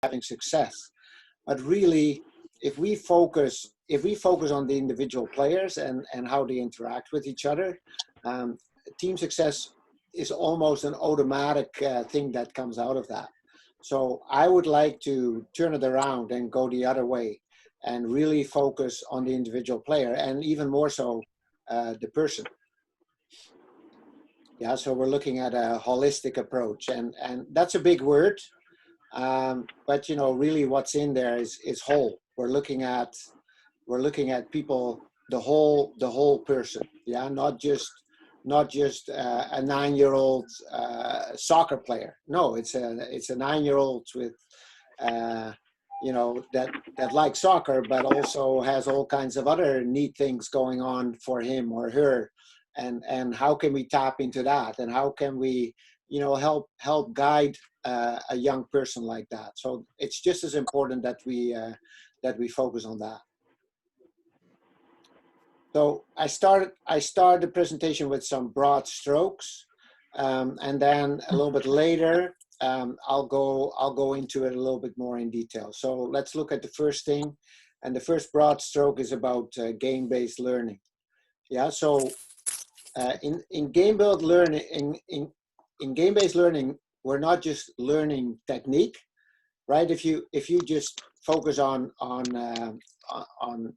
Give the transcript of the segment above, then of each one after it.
having success. But really, if we focus on the individual players and how they interact with each other, team success is almost an automatic thing that comes out of that. So I would like to turn it around and go the other way and really focus on the individual player, and even more so the person. Yeah, so we're looking at a holistic approach, and that's a big word, but you know, really what's in there is whole. We're looking at people, the whole person. Yeah, not just a 9-year-old soccer player. No, it's a 9-year-old with you know, that likes soccer, but also has all kinds of other neat things going on for him or her. And how can we tap into that, and how can we, you know, help guide a young person like that? So it's just as important that we focus on that. So I started the presentation with some broad strokes, and then a little bit later I'll go into it a little bit more in detail. So let's look at the first thing, and the first broad stroke is about game-based learning. Yeah, so in game-based learning, in game-based learning, we're not just learning technique, right? If you just focus on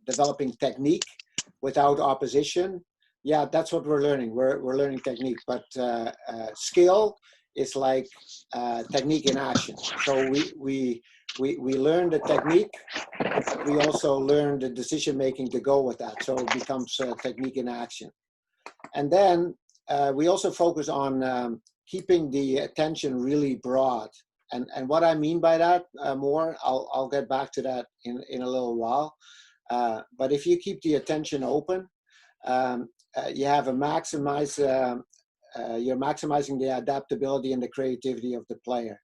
developing technique without opposition, yeah, that's what we're learning. We're learning technique, but skill is like technique in action. So we learn the technique, but we also learn the decision making to go with that. So it becomes technique in action. And then we also focus on keeping the attention really broad. And what I mean by that more, I'll get back to that in a little while. But if you keep the attention open, you have you're maximizing the adaptability and the creativity of the player.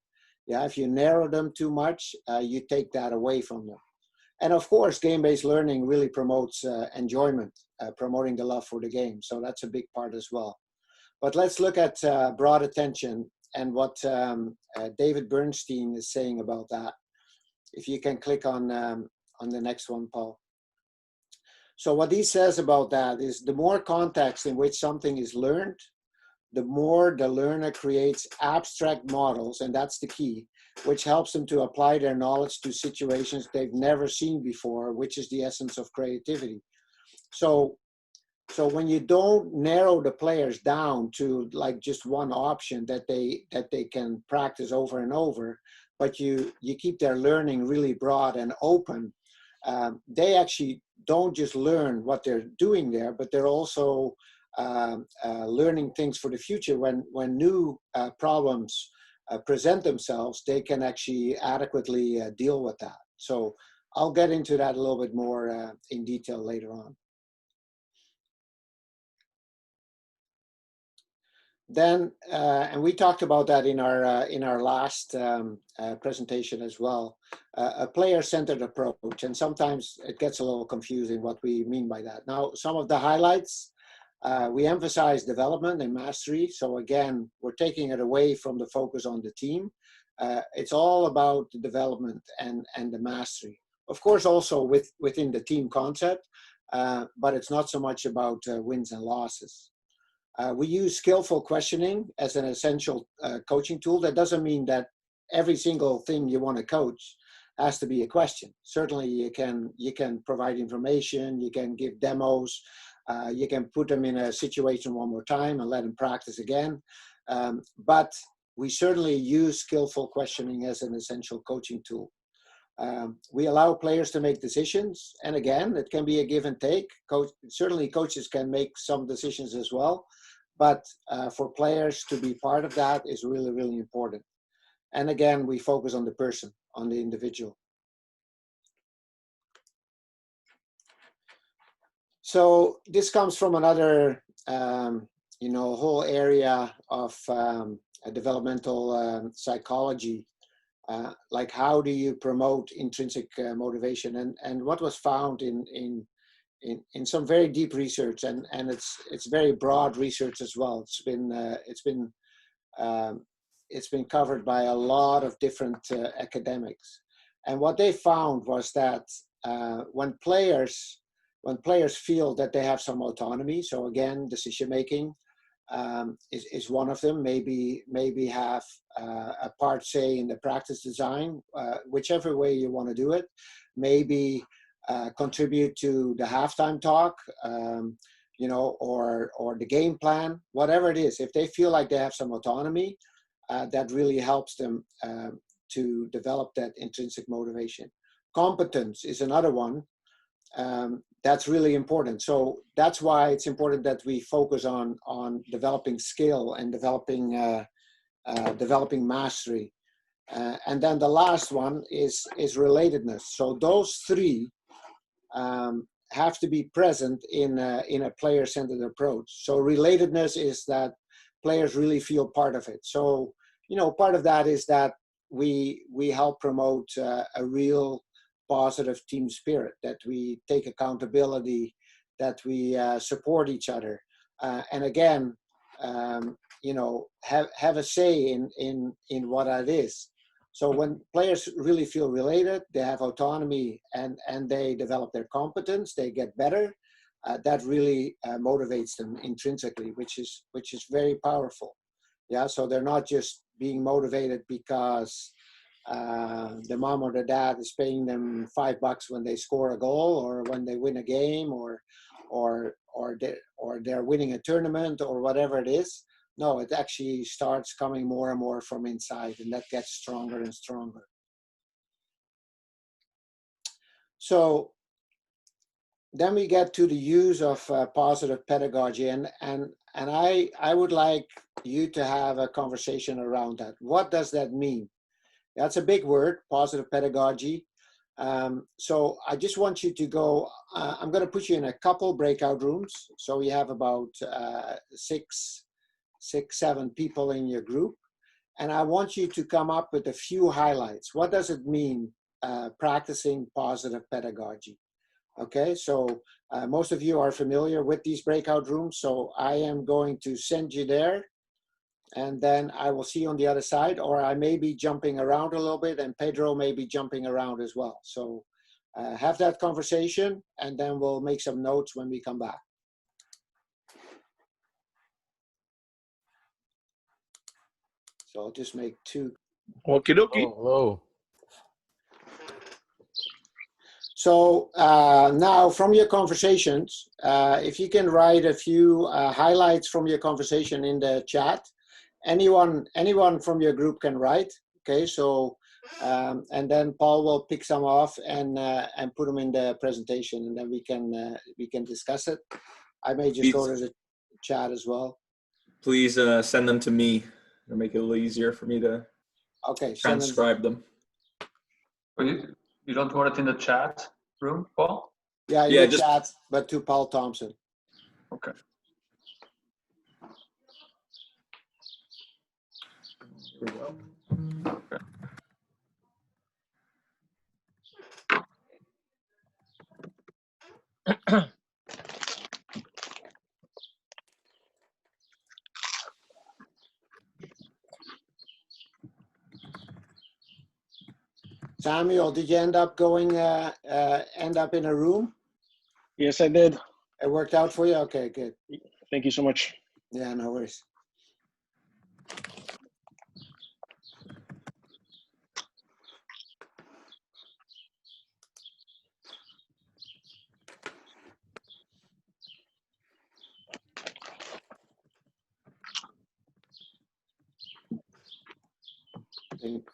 Yeah, if you narrow them too much, you take that away from them. And of course, game-based learning really promotes enjoyment, promoting the love for the game. So that's a big part as well. But let's look at broad attention and what David Bernstein is saying about that. If you can click on the next one, Paul. So what he says about that is the more context in which something is learned, the more the learner creates abstract models, and that's the key, which helps them to apply their knowledge to situations they've never seen before, which is the essence of creativity. So when you don't narrow the players down to like just one option that they can practice over and over, but you keep their learning really broad and open, they actually don't just learn what they're doing there, but they're also learning things for the future. When new problems present themselves, they can actually adequately deal with that. So I'll get into that a little bit more in detail later on. Then, and we talked about that in our last presentation as well, a player-centered approach, and sometimes it gets a little confusing what we mean by that. Now, some of the highlights, we emphasize development and mastery. So again, we're taking it away from the focus on the team. It's all about the development and the mastery. Of course, also within the team concept, but it's not so much about wins and losses. We use skillful questioning as an essential coaching tool. That doesn't mean that every single thing you want to coach has to be a question. Certainly you can provide information, you can give demos, you can put them in a situation one more time and let them practice again. But we certainly use skillful questioning as an essential coaching tool. We allow players to make decisions. And again, it can be a give and take. Certainly coaches can make some decisions as well. But for players to be part of that is really, really important. And again, we focus on the person, on the individual. So this comes from another, whole area of developmental psychology. Like how do you promote intrinsic motivation? And what was found in some very deep research, and it's very broad research as well. It's been covered by a lot of different academics. And what they found was that when players feel that they have some autonomy, so again, decision making is one of them. Maybe have a part say in the practice design, whichever way you want to do it. Maybe contribute to the halftime talk, you know, or the game plan, whatever it is. If they feel like they have some autonomy, that really helps them to develop that intrinsic motivation. Competence is another one. That's really important. So that's why it's important that we focus on developing skill and developing mastery. And then the last one is relatedness. So those three have to be present in a player-centered approach. So relatedness is that players really feel part of it. So, you know, part of that is that we help promote a real positive team spirit, that we take accountability, that we support each other, and again, you know, have a say in what that is. So when players really feel related, they have autonomy, and they develop their competence, they get better. That really motivates them intrinsically, which is very powerful. Yeah, so they're not just being motivated because the mom or the dad is paying them $5 when they score a goal, or when they win a game, or they're winning a tournament, or whatever it is. No, it actually starts coming more and more from inside, and that gets stronger and stronger. So then we get to the use of positive pedagogy, and I would like you to have a conversation around that. What does that mean? That's a big word, positive pedagogy. So I just want you to go, I'm going to put you in a couple breakout rooms. So we have about 7 people in your group. And I want you to come up with a few highlights. What does it mean practicing positive pedagogy? Okay, so most of you are familiar with these breakout rooms. So I am going to send you there. And then I will see you on the other side, or I may be jumping around a little bit, and Pedro may be jumping around as well. So have that conversation, and then we'll make some notes when we come back. So I'll just make 2. Okie dokie. Hello. So now from your conversations, if you can write a few highlights from your conversation in the chat. Anyone from your group can write, okay? So, and then Paul will pick some off and put them in the presentation, and then we can discuss it. I may just go to the chat as well. Please send them to me. It'll make it a little easier for me to transcribe them. You don't want it in the chat room, Paul? Yeah, in the chat, but to Paul Thompson. Okay. Here we go. Okay. Samuel, did you end up in a room? Yes, I did. It worked out for you? Okay, good. Thank you so much. Yeah, no worries.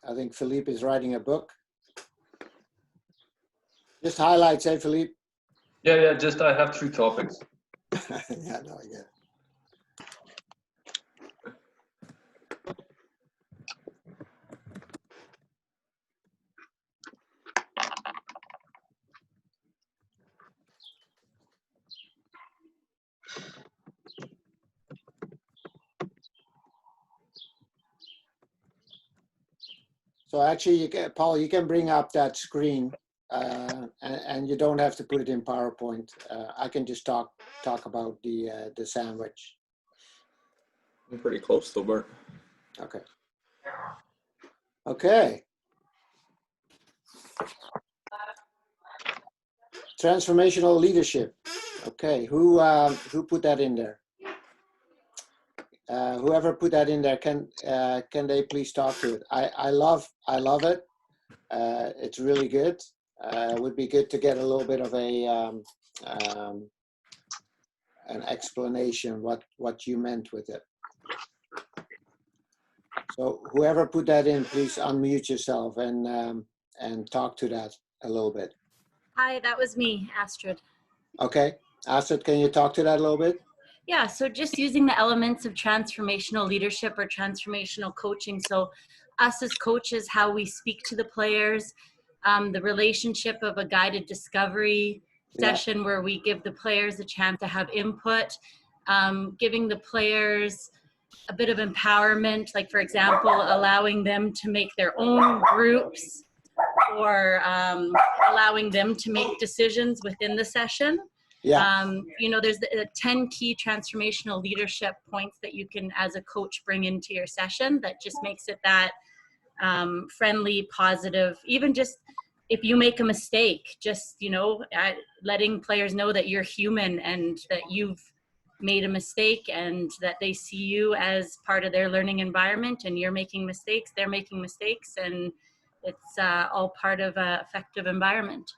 I think Philippe is writing a book. Just highlights, hey, Philippe? Yeah, just I have 3 topics. Yeah, no, I get it. So actually, Paul, you can bring up that screen, and you don't have to put it in PowerPoint. I can just talk about the sandwich. I'm pretty close though, Bart. Okay. Okay. Transformational leadership. Okay, who put that in there? Whoever put that in there, can they please talk to it? I love it. It's really good. It would be good to get a little bit of an explanation what you meant with it. So whoever put that in, please unmute yourself and talk to that a little bit. Hi, that was me, Astrid. Okay, Astrid, can you talk to that a little bit? Yeah, so just using the elements of transformational leadership or transformational coaching. So us as coaches, how we speak to the players, the relationship of a guided discovery session where we give the players a chance to have input, giving the players a bit of empowerment, like for example, allowing them to make their own groups or allowing them to make decisions within the session. Yeah. You know, there's the 10 key transformational leadership points that you can, as a coach, bring into your session that just makes it that friendly, positive. Even just if you make a mistake, just, you know, letting players know that you're human and that you've made a mistake and that they see you as part of their learning environment, and you're making mistakes, they're making mistakes, and it's all part of an effective environment.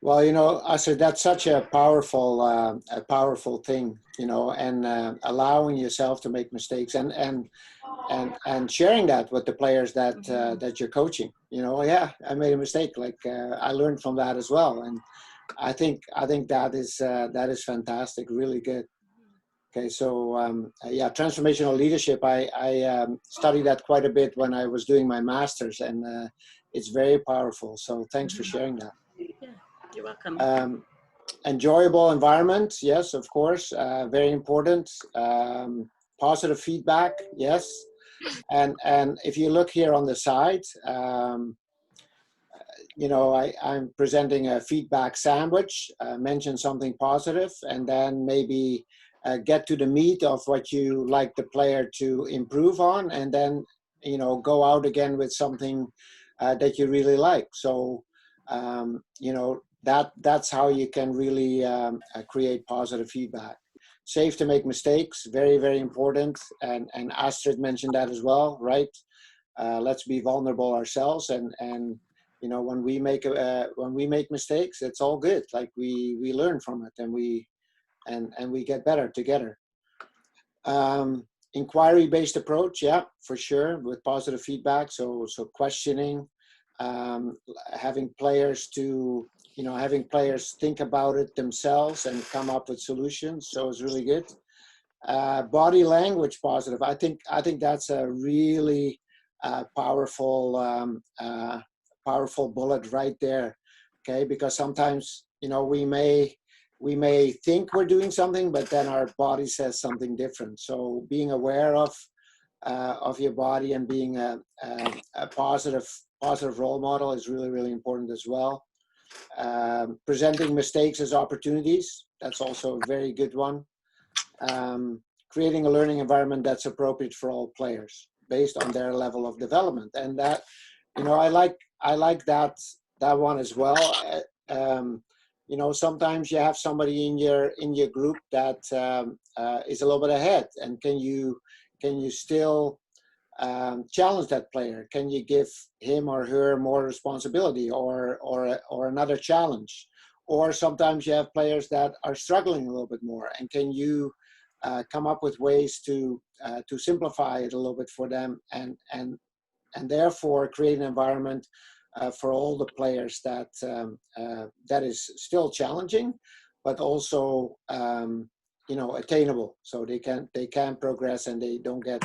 Well, you know, Astrid, that's such a powerful thing, you know, and allowing yourself to make mistakes and sharing that with the players that that you're coaching. You know, yeah, I made a mistake. Like I learned from that as well, and I think that is fantastic, really good. Okay, so yeah, transformational leadership. I studied that quite a bit when I was doing my master's, and it's very powerful. So thanks for sharing that. Yeah, you're welcome. Enjoyable environment, yes, of course, very important. Positive feedback, yes, and if you look here on the side, you know, I'm presenting a feedback sandwich. Mention something positive, and then maybe get to the meat of what you like the player to improve on, and then, you know, go out again with something that you really like. So, you know, that's how you can really create positive feedback. Safe to make mistakes, very, very important. And Astrid mentioned that as well, right? Let's be vulnerable ourselves, and you know, when we make mistakes, it's all good. Like we learn from it, and we get better together. Inquiry-based approach, yeah, for sure, with positive feedback. So questioning, having players think about it themselves and come up with solutions. So it's really good. Body language positive. I think that's a really powerful bullet right there. Okay, because sometimes, you know, we may think we're doing something, but then our body says something different. So being aware of your body and being a positive role model is really, really important as well. Presenting mistakes as opportunities, that's also a very good one. Creating a learning environment that's appropriate for all players based on their level of development. And that, you know, I like that one as well. You know, sometimes you have somebody in your group that is a little bit ahead, and can you still challenge that player? Can you give him or her more responsibility or another challenge? Or sometimes you have players that are struggling a little bit more, and can you come up with ways to simplify it a little bit for them, and therefore create an environment for all the players that is still challenging, but also you know, attainable, so they can progress and they don't get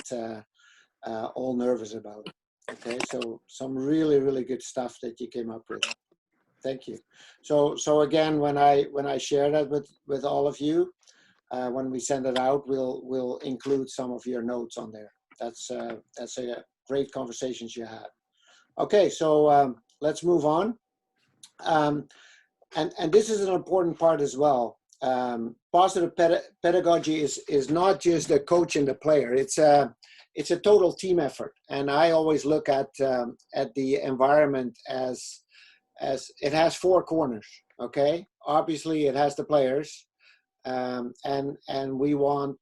all nervous about it. Okay, so some really, really good stuff that you came up with. Thank you. So again, when I share that with all of you, when we send it out, we'll include some of your notes on there. That's a great conversations you had. Okay, so let's move on. And this is an important part as well. Positive pedagogy is not just the coach and the player. It's a total team effort. And I always look at the environment as as it has four corners. Okay, obviously it has the players, and we want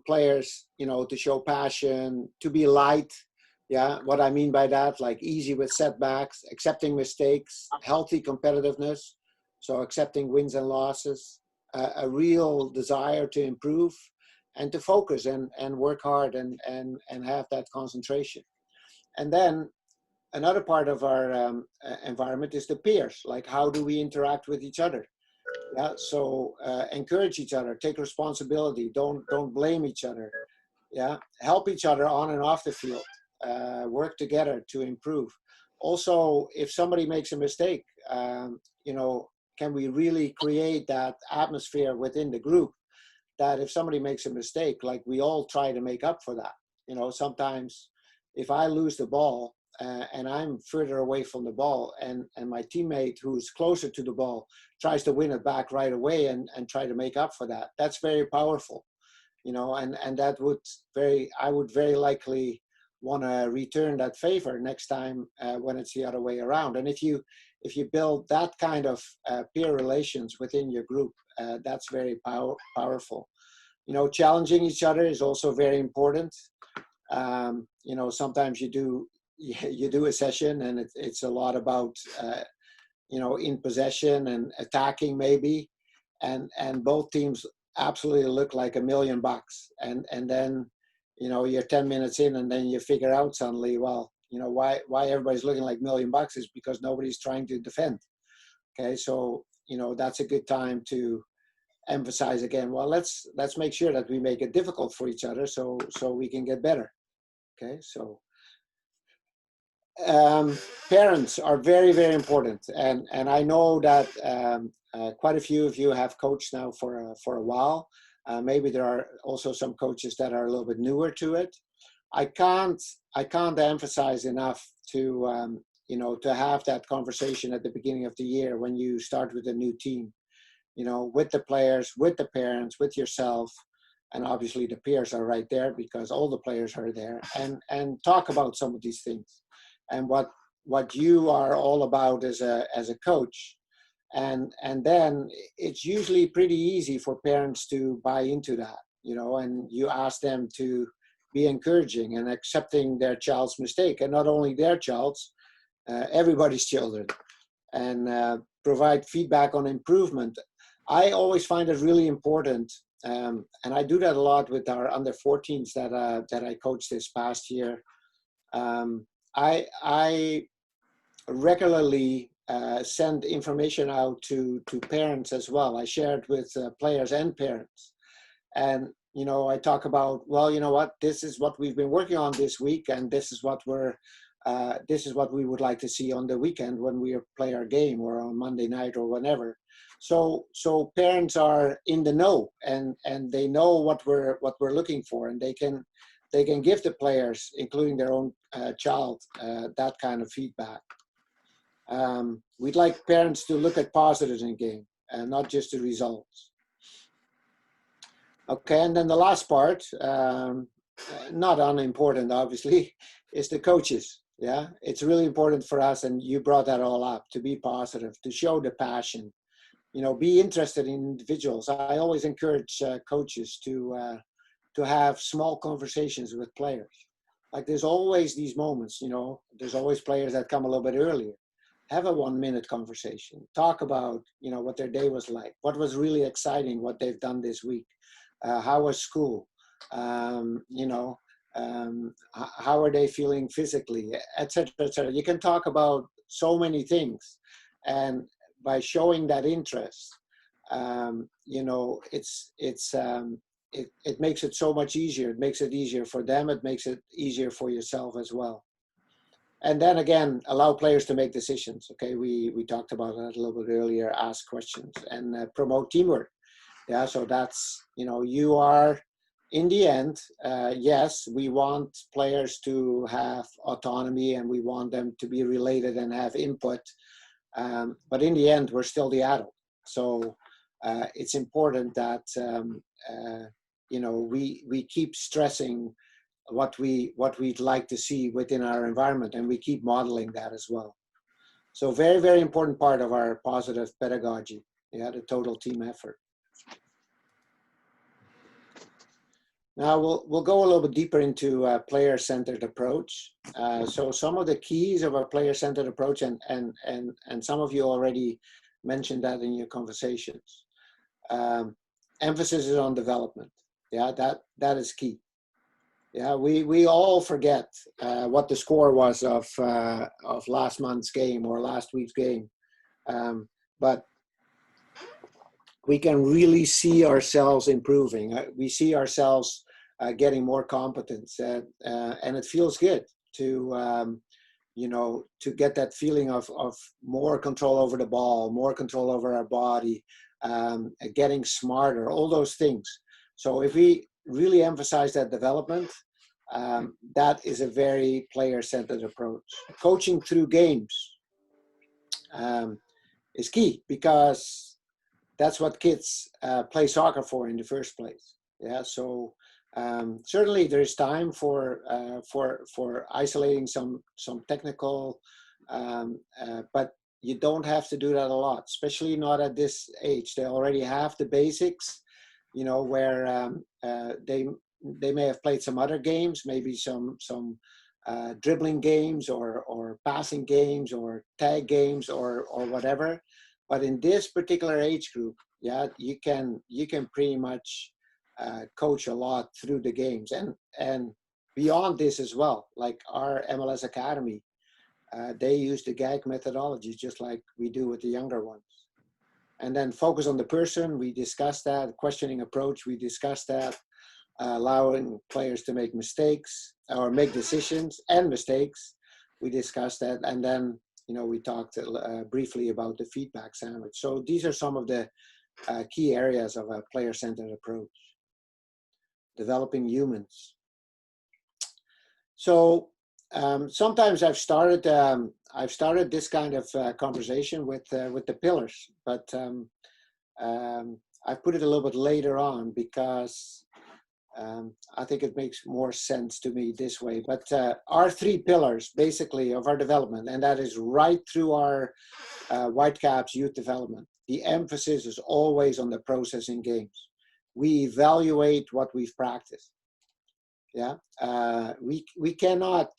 players, to show passion, to be light. Yeah, what I mean by that, like easy with setbacks, accepting mistakes, healthy competitiveness, so accepting wins and losses, a real desire to improve and to focus and work hard and have that concentration. And then another part of our environment is the peers, like how do we interact with each other? Yeah, so encourage each other, take responsibility, don't blame each other. Yeah, help each other on and off the field, work together to improve. Also, if somebody makes a mistake, can we really create that atmosphere within the group that if somebody makes a mistake, like we all try to make up for that. Sometimes if I lose the ball and I'm further away from the ball and my teammate who's closer to the ball tries to win it back right away and try to make up for that, that's very powerful, and that I would very likely want to return that favor next time when it's the other way around. And if you build that kind of peer relations within your group, that's very powerful. Challenging each other is also very important. Sometimes you do a session and it's a lot about in possession and attacking maybe, and both teams absolutely look like $1 million, and then you're 10 minutes in and then you figure out suddenly, well, why everybody's looking like $1 million is because nobody's trying to defend. Okay, so that's a good time to emphasize again, well, let's make sure that we make it difficult for each other so we can get better. Okay, so parents are very, very important, and I know that quite a few of you have coached now for a while. Maybe there are also some coaches that are a little bit newer to it. I can't emphasize enough to to have that conversation at the beginning of the year when you start with a new team, with the players, with the parents, with yourself, and obviously the peers are right there because all the players are there, and talk about some of these things and what you are all about as a coach. And then it's usually pretty easy for parents to buy into that, and you ask them to be encouraging and accepting their child's mistake, and not only their child's, everybody's children, and provide feedback on improvement. I always find it really important, and I do that a lot with our under 14s that I coached this past year. I regularly send information out to parents as well. I share it with players and parents, and I talk about, well, what, this is what we've been working on this week, and this is what we would like to see on the weekend when we play our game, or on Monday night, or whenever. So parents are in the know, and they know what we're looking for, and they can give the players, including their own child, that kind of feedback. We'd like parents to look at positives in game and not just the results. Okay, and then the last part, not unimportant obviously, is the coaches. Yeah, it's really important for us, and you brought that all up, to be positive, to show the passion, be interested in individuals. I always encourage coaches to have small conversations with players. Like, there's always these moments, there's always players that come a little bit earlier. Have a 1-minute conversation. Talk about, what their day was like, what was really exciting, what they've done this week, how was school, how are they feeling physically, etc., etc. You can talk about so many things, and by showing that interest, it makes it so much easier. It makes it easier for them. It makes it easier for yourself as well. And then again, allow players to make decisions. Okay, we talked about that a little bit earlier. Ask questions and promote teamwork. Yeah, so that's, you are, in the end, yes, we want players to have autonomy, and we want them to be related and have input. But in the end, we're still the adult. So it's important that we keep stressing what we'd like to see within our environment, and we keep modeling that as well. So very, very important part of our positive pedagogy. Yeah, the total team effort. Now we'll go a little bit deeper into player-centered approach. So some of the keys of our player-centered approach, and some of you already mentioned that in your conversations. Emphasis is on development. Yeah, that is key. Yeah, we all forget what the score was of last month's game or last week's game, but we can really see ourselves improving. We see ourselves getting more competence, and it feels good to to get that feeling of more control over the ball, more control over our body, getting smarter, all those things. So if we really emphasize that development, that is a very player-centered approach. Coaching through games is key, because that's what kids play soccer for in the first place. Yeah, so certainly there is time for isolating some technical, but you don't have to do that a lot, especially not at this age. They already have the basics, where they may have played some other games, maybe some dribbling games or passing games or tag games or whatever. But in this particular age group, yeah, you can pretty much coach a lot through the games, and beyond this as well. Like our MLS Academy, they use the GAG methodology just like we do with the younger ones. And then focus on the person, we discussed that. Questioning approach, we discussed that. Allowing players to make mistakes or make decisions and mistakes, we discussed that. And then we talked briefly about the feedback sandwich. So these are some of the key areas of a player-centered approach. Developing humans. So sometimes I've started this kind of conversation with the pillars, but I put it a little bit later on because I think it makes more sense to me this way. But our three pillars, basically, of our development, and that is right through our Whitecaps youth development. The emphasis is always on the process in games. We evaluate what we've practiced. Yeah, we cannot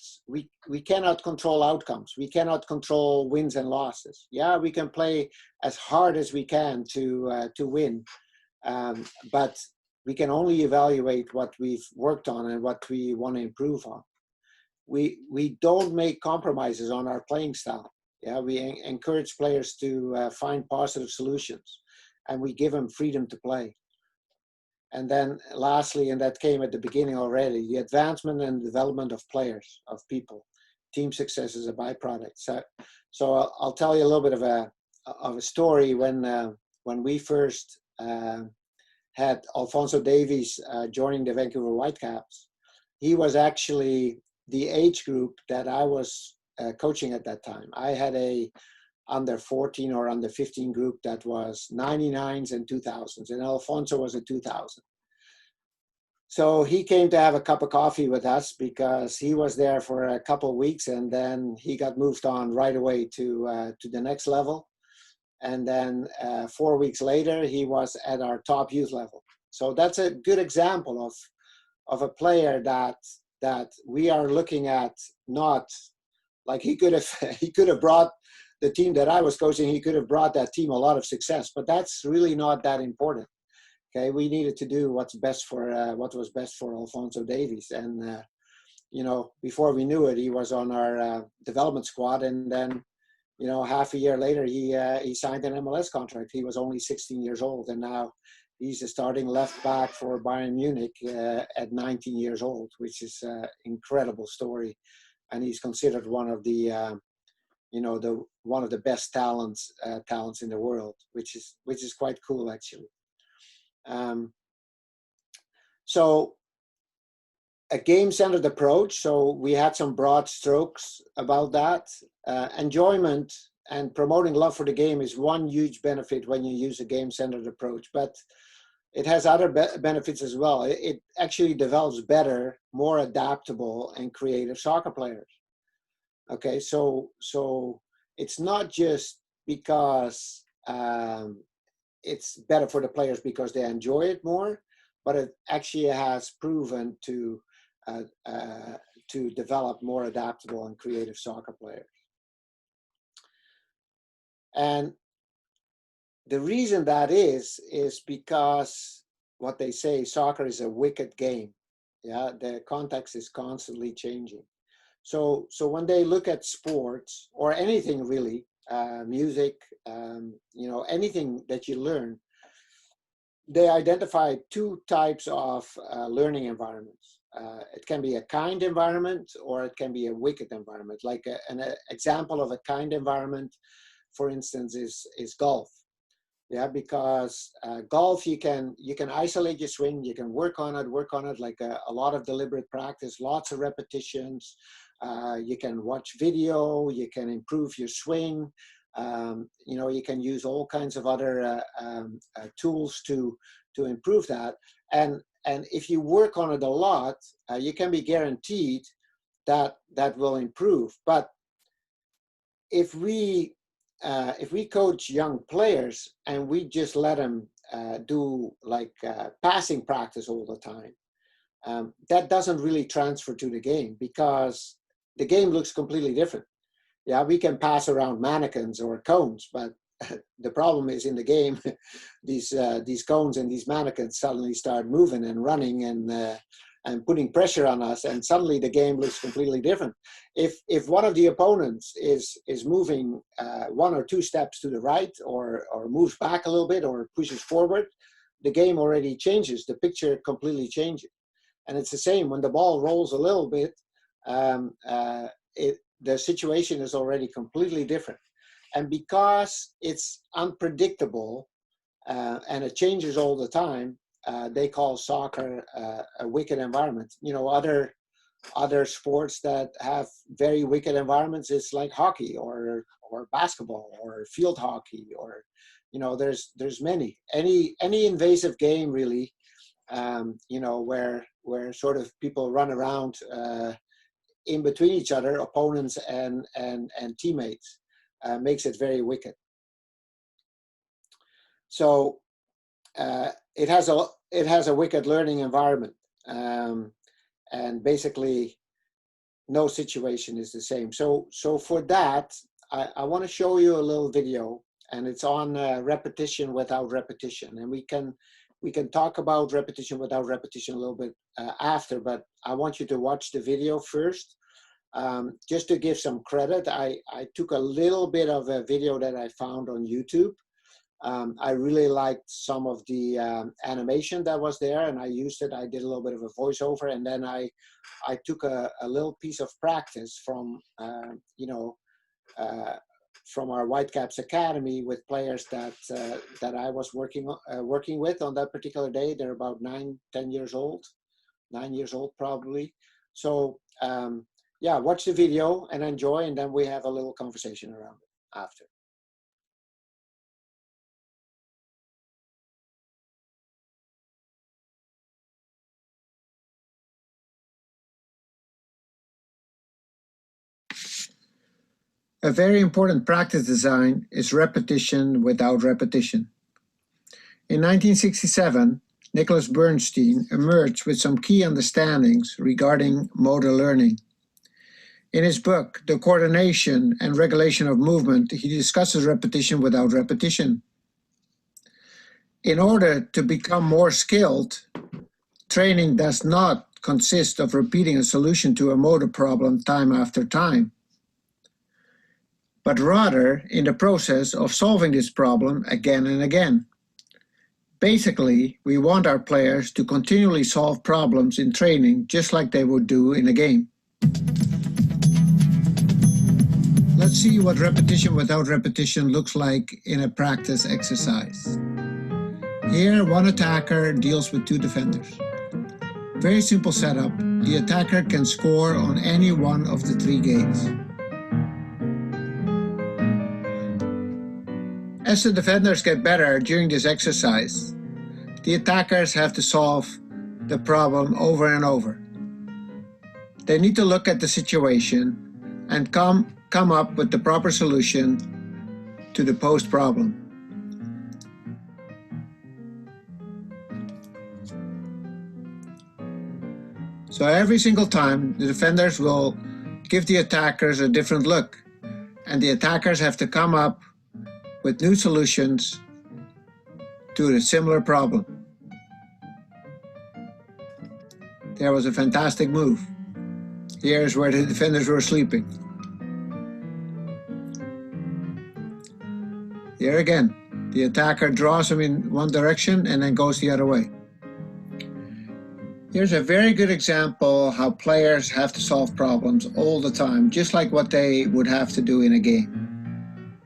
control outcomes. We cannot control wins and losses. Yeah, we can play as hard as we can to win, but we can only evaluate what we've worked on and what we want to improve on. We don't make compromises on our playing style. Yeah, we encourage players to find positive solutions, and we give them freedom to play. And then lastly, and that came at the beginning already, the advancement and development of players, of people. Team success is a byproduct. So I'll tell you a little bit of a story. When we first had Alphonso Davies joining the Vancouver Whitecaps, he was actually the age group that I was coaching at that time. I had a under 14 or under 15 group that was 99s and 2000s, and Alfonso was a 2000. So he came to have a cup of coffee with us because he was there for a couple of weeks, and then he got moved on right away to the next level. And then 4 weeks later, he was at our top youth level. So that's a good example of a player that we are looking at. Not like he could have brought the team that I was coaching, he could have brought that team a lot of success, but that's really not that important. Okay, we needed to do what was best for Alphonso Davies, and before we knew it, he was on our development squad, and then half a year later, he signed an MLS contract. He was only 16 years old, and now he's a starting left back for Bayern Munich at 19 years old, which is an incredible story, and he's considered one of the one of the best talents in the world, which is quite cool actually. So a game-centered approach. So we had some broad strokes about that. Enjoyment and promoting love for the game is one huge benefit when you use a game-centered approach, but it has other benefits as well. It actually develops better, more adaptable and creative soccer players. Okay, so it's not just because it's better for the players because they enjoy it more, but it actually has proven to develop more adaptable and creative soccer players. And the reason that is because what they say, soccer is a wicked game. Yeah, the context is constantly changing. So when they look at sports or anything really, music, you know, anything that you learn, they identify two types of learning environments. It can be a kind environment or it can be a wicked environment. Like an example of a kind environment, for instance, is golf. Yeah, because golf, you can isolate your swing, you can work on it like a lot of deliberate practice, lots of repetitions. You can watch video, you can improve your swing. You know, you can use all kinds of other tools to improve that. And if you work on it a lot, you can be guaranteed that will improve. But if we coach young players and we just let them do like passing practice all the time, that doesn't really transfer to the game because the game looks completely different. Yeah, we can pass around mannequins or cones, but the problem is in the game, these cones and these mannequins suddenly start moving and running and putting pressure on us, and suddenly the game looks completely different. If one of the opponents is moving one or two steps to the right or moves back a little bit or pushes forward, the game already changes. The picture completely changes. And it's the same when the ball rolls a little bit, the situation is already completely different. And because it's unpredictable and it changes all the time, they call soccer a wicked environment. You know, other sports that have very wicked environments is like hockey or basketball or field hockey, or you know, there's many. Any invasive game really, you know, where sort of people run around in between each other, opponents and teammates, makes it very wicked. So it has a wicked learning environment, and basically no situation is the same. So for that, I want to show you a little video, and it's on repetition without repetition, and we can talk about repetition without repetition a little bit after, but I want you to watch the video first. Just to give some credit, I took a little bit of a video that I found on YouTube. I really liked some of the animation that was there, and I used it. I did a little bit of a voiceover, and then I took a little piece of practice from you know, from our Whitecaps Academy with players that I was working with on that particular day. They're about 9 years old probably. So yeah, watch the video and enjoy, and then we have a little conversation around it after. A very important practice design is repetition without repetition. In 1967, Nicholas Bernstein emerged with some key understandings regarding motor learning. In his book, The Coordination and Regulation of Movement, he discusses repetition without repetition. In order to become more skilled, training does not consist of repeating a solution to a motor problem time after time, but rather in the process of solving this problem again and again. Basically, we want our players to continually solve problems in training just like they would do in a game. Let's see what repetition without repetition looks like in a practice exercise. Here, one attacker deals with two defenders. Very simple setup. The attacker can score on any one of the 3 gates. As the defenders get better during this exercise, the attackers have to solve the problem over and over. They need to look at the situation and come come up with the proper solution to the posed problem. So every single time, the defenders will give the attackers a different look, and the attackers have to come up with new solutions to a similar problem. There was a fantastic move. Here's where the defenders were sleeping. Here again, the attacker draws him in one direction and then goes the other way. Here's a very good example how players have to solve problems all the time, just like what they would have to do in a game.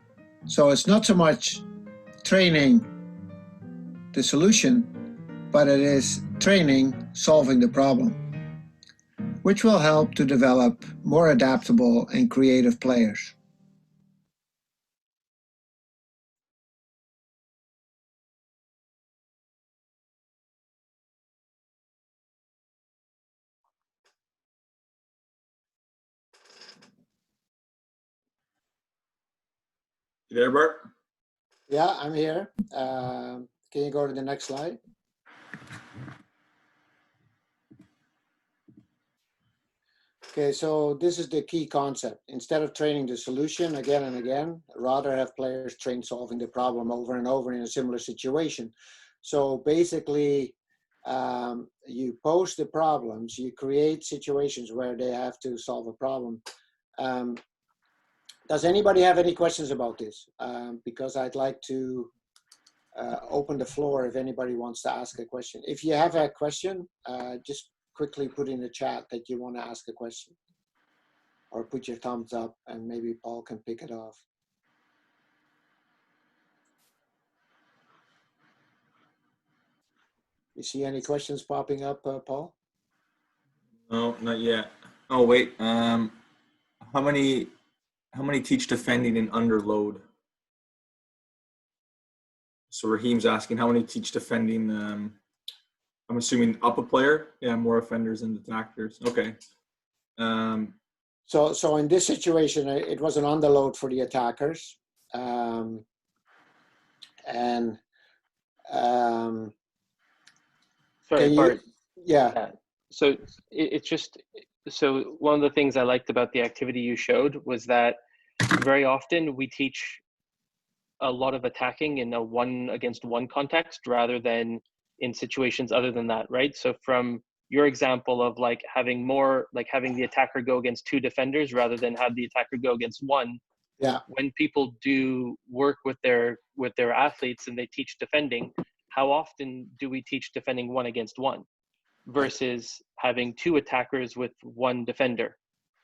So it's not so much training the solution, but it is training solving the problem, which will help to develop more adaptable and creative players. You there, Bart? Yeah, I'm here. Can you go to the next slide? Okay, so this is the key concept. Instead of training the solution again and again, rather have players train solving the problem over and over in a similar situation. So basically, you pose the problems, you create situations where they have to solve a problem. Does anybody have any questions about this? Because I'd like to open the floor if anybody wants to ask a question. If you have a question, just quickly put in the chat that you want to ask a question, or put your thumbs up and maybe Paul can pick it off. You see any questions popping up, Paul? No, not yet. Oh wait, how many teach defending in underload? So Raheem's asking how many teach defending. I'm assuming up a player. Yeah, more offenders than attackers. Okay. So in this situation, it was an underload for the attackers, and sorry, Bart. Yeah. So it's just, so one of the things I liked about the activity you showed was that very often we teach a lot of attacking in a 1-against-1 context rather than in situations other than that, right? So from your example of like having the attacker go against 2 defenders rather than have the attacker go against 1. Yeah. When people do work with their athletes and they teach defending, how often do we teach defending 1-against-1 versus having 2 attackers with 1 defender?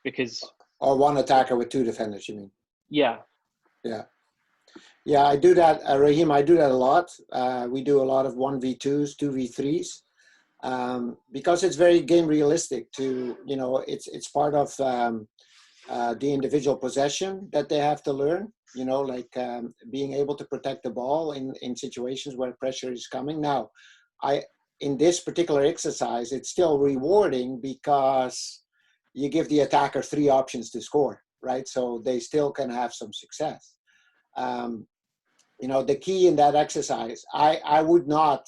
Because Or 1 attacker with 2 defenders, you mean? Yeah. Yeah, I do that, Raheem. I do that a lot. We do a lot of 1v2s, 2v3s, because it's very game realistic. It's part of the individual possession that they have to learn. Like being able to protect the ball in situations where pressure is coming. Now, in this particular exercise, it's still rewarding because you give the attacker 3 options to score, right? So they still can have some success. The key in that exercise, I would not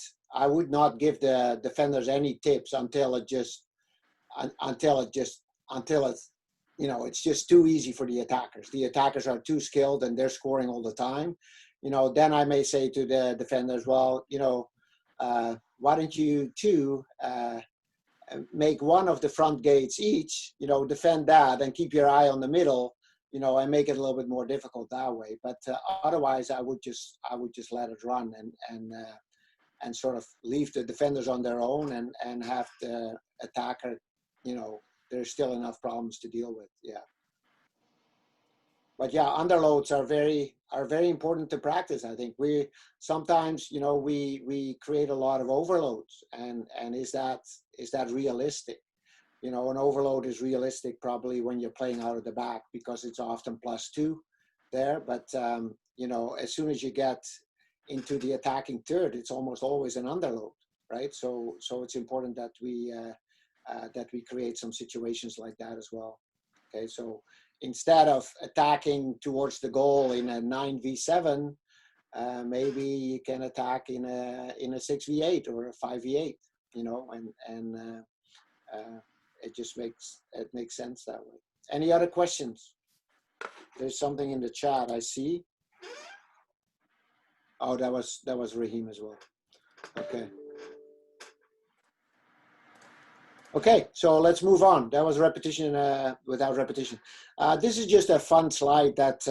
give the defenders any tips until it's just too easy for the attackers. The attackers are too skilled and they're scoring all the time. Then I may say to the defenders, well, why don't you 2 make one of the front gates each, defend that and keep your eye on the middle, and make it a little bit more difficult that way. But otherwise, I would just let it run and sort of leave the defenders on their own and have the attacker, there's still enough problems to deal with. Yeah. But yeah, underloads are very important to practice. I think we sometimes, we create a lot of overloads, and is that realistic? An overload is realistic probably when you're playing out of the back because it's often +2 there. But, as soon as you get into the attacking third, it's almost always an underload, right? So it's important that we create some situations like that as well. Okay, so instead of attacking towards the goal in a 9v7, maybe you can attack in a 6v8 or a 5v8, you know, and it just makes sense that way. Any other questions? There's something in the chat I see. Oh, that was Raheem as well. Okay. Okay, so let's move on. That was repetition without repetition. This is just a fun slide that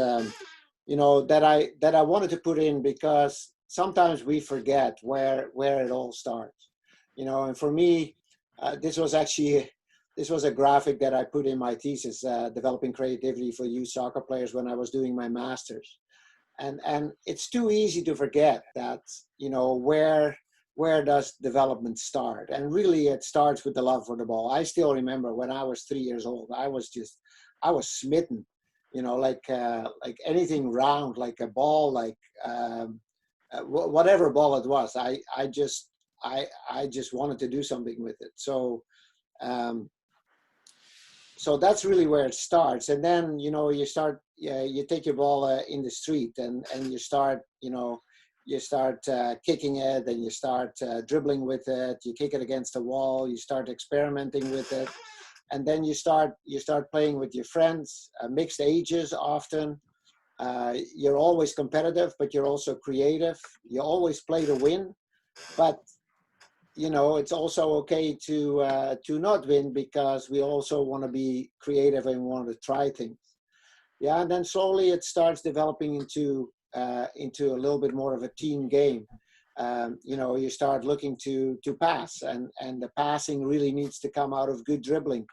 you know, that I wanted to put in because sometimes we forget where it all starts. You know, and for me, this was a graphic that I put in my thesis, developing creativity for youth soccer players when I was doing my master's. And it's too easy to forget that, you know, where does development start? And really it starts with the love for the ball. I still remember when I was 3 years old, I was smitten, you know, like anything round, like a ball, like whatever ball it was. I just wanted to do something with it. So so that's really where it starts. And then, you know, you take your ball in the street and you start, you know, kicking it, and you start dribbling with it. You kick it against the wall. You start experimenting with it, and then you start playing with your friends. Mixed ages often. You're always competitive, but you're also creative. You always play to win, but you know, it's also okay to not win, because we also want to be creative and want to try things. Yeah, and then slowly it starts developing into a little bit more of a team game. You know, you start looking to pass, and the passing really needs to come out of good dribbling,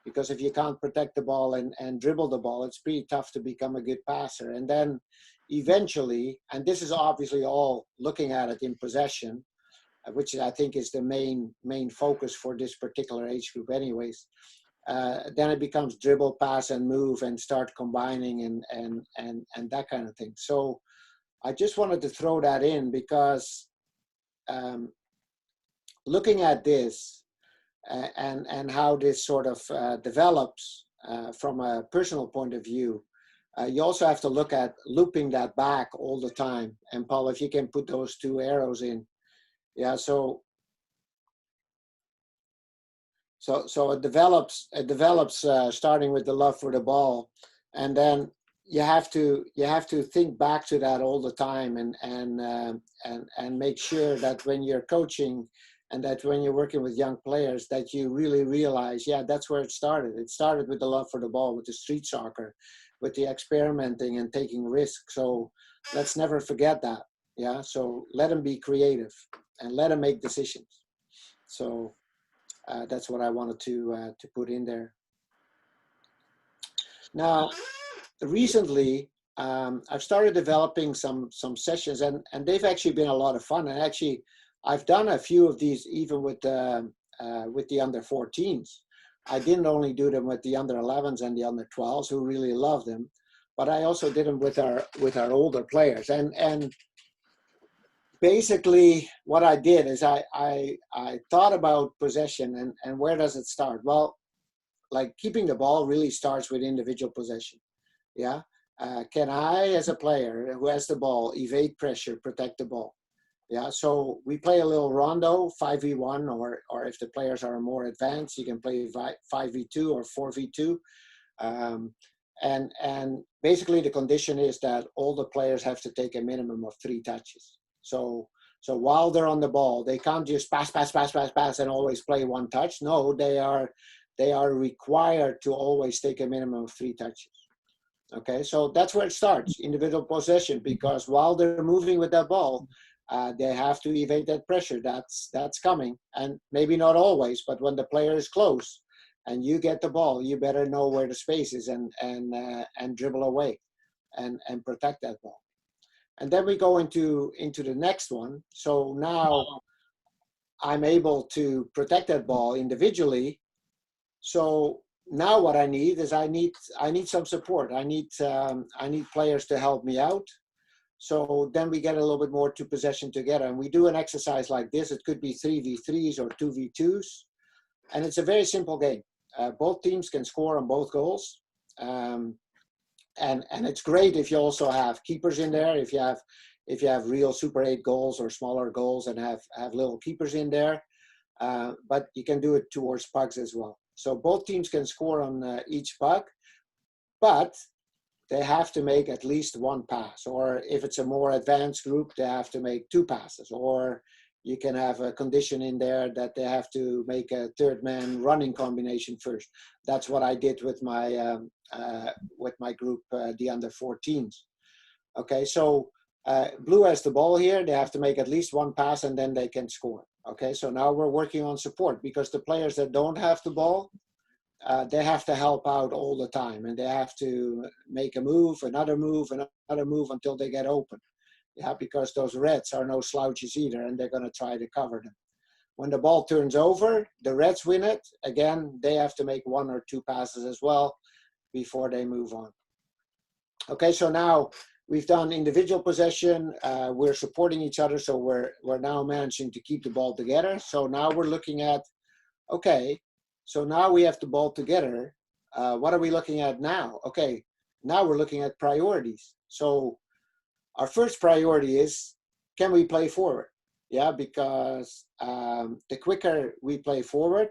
because if you can't protect the ball and dribble the ball, it's pretty tough to become a good passer. And then eventually, and this is obviously all looking at it in possession, which I think is the main focus for this particular age group anyways. Then it becomes dribble, pass, and move, and start combining and that kind of thing. So I just wanted to throw that in because looking at this and how this sort of develops from a personal point of view, you also have to look at looping that back all the time. And Paul, if you can put those two arrows in. Yeah, so it develops starting with the love for the ball, and then you have to think back to that all the time, and make sure that when you're coaching and that when you're working with young players, that you really realize, yeah, that's where it started. It started with the love for the ball, with the street soccer, with the experimenting and taking risks. So let's never forget that. Yeah, so let them be creative and let them make decisions. So that's what I wanted to put in there. Now, recently, I've started developing some sessions, and they've actually been a lot of fun. And actually, I've done a few of these even with the under 14s. I didn't only do them with the under 11s and the under 12s, who really love them, but I also did them with our older players. And basically, what I did is I thought about possession and where does it start? Well, like keeping the ball really starts with individual possession. Yeah. Can I, as a player who has the ball, evade pressure, protect the ball? Yeah. So we play a little rondo, 5v1, or if the players are more advanced, you can play 5v2 or 4v2. And basically the condition is that all the players have to take a minimum of 3 touches. So while they're on the ball, they can't just pass and always play 1 touch. No, they are required to always take a minimum of 3 touches. Okay, so that's where it starts, individual possession, because while they're moving with that ball, they have to evade that pressure. That's coming, and maybe not always, but when the player is close and you get the ball, you better know where the space is and dribble away and protect that ball. And then we go into the next one. So now I'm able to protect that ball individually. So now what I need is I need some support. I need players to help me out. So then we get a little bit more to possession together, and we do an exercise like this. It could be 3v3s or 2v2s, and it's a very simple game. Both teams can score on both goals. and it's great if you also have keepers in there. If you have real Super 8 goals or smaller goals and have little keepers in there, but you can do it towards pucks as well. So both teams can score on each puck, but they have to make at least one pass. Or if it's a more advanced group, they have to make 2 passes. Or you can have a condition in there that they have to make a third man running combination first. That's what I did with my group, the under 14s. Okay, so Blue has the ball here. They have to make at least one pass and then they can score. Okay, so now we're working on support, because the players that don't have the ball, they have to help out all the time, and they have to make a move, another move until they get open. Yeah, because those Reds are no slouches either, and they're going to try to cover them. When the ball turns over, the Reds win it. Again, they have to make 1 or 2 passes as well before they move on. Okay, so now we've done individual possession. We're supporting each other, so we're now managing to keep the ball together. So now we're looking at, okay, so now we have the ball together. What are we looking at now? Okay, now we're looking at priorities. So our first priority is, can we play forward? Yeah, because the quicker we play forward,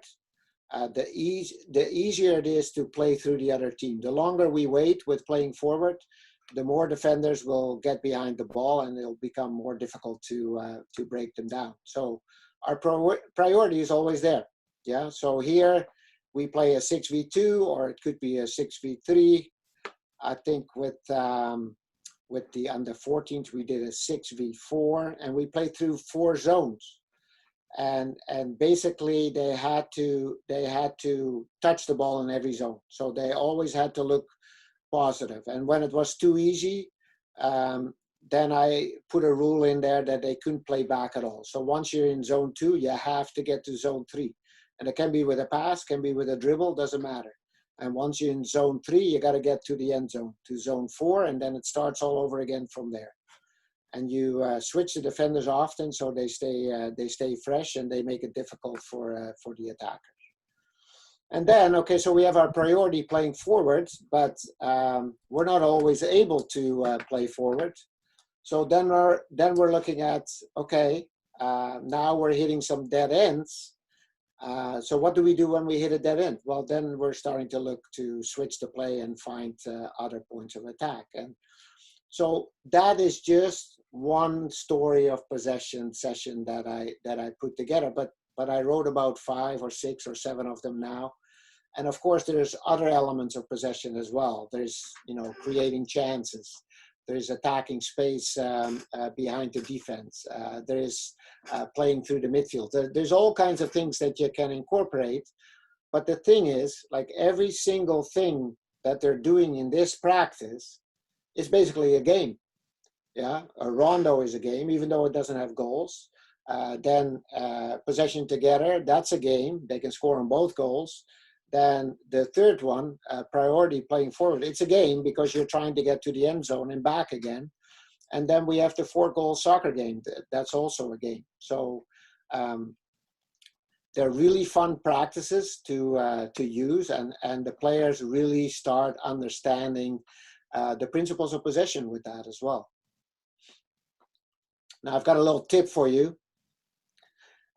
the easier it is to play through the other team. The longer we wait with playing forward, the more defenders will get behind the ball, and it'll become more difficult to break them down. So our priority is always there. Yeah, so here we play a 6v2, or it could be a 6v3. I think with the under 14s, we did a 6v4, and we played through 4 zones. And basically they had to touch the ball in every zone. So they always had to look positive. And when it was too easy, then I put a rule in there that they couldn't play back at all. So once you're in zone 2, you have to get to zone 3. And it can be with a pass, can be with a dribble, doesn't matter. And once you're in zone 3, you got to get to the end zone, to zone 4, and then it starts all over again from there. And you switch the defenders often, so they stay fresh, and they make it difficult for the attackers. And then, okay, so we have our priority playing forward, but we're not always able to play forward. So then we're looking at, okay, now we're hitting some dead ends. So what do we do when we hit a dead end? Well, then we're starting to look to switch the play and find other points of attack. And so that is just one story of possession session that I put together, but I wrote about 5 or 6 or 7 of them now. And of course, there's other elements of possession as well. There's, creating chances. There's attacking space behind the defense. There's playing through the midfield. There's all kinds of things that you can incorporate. But the thing is, like every single thing that they're doing in this practice is basically a game. Yeah, a rondo is a game, even though it doesn't have goals. Then possession together, that's a game. They can score on both goals. Then the third one, priority playing forward, it's a game because you're trying to get to the end zone and back again. And then we have the 4-goal soccer game. That's also a game. So they're really fun practices to use, and the players really start understanding the principles of possession with that as well. Now I've got a little tip for you.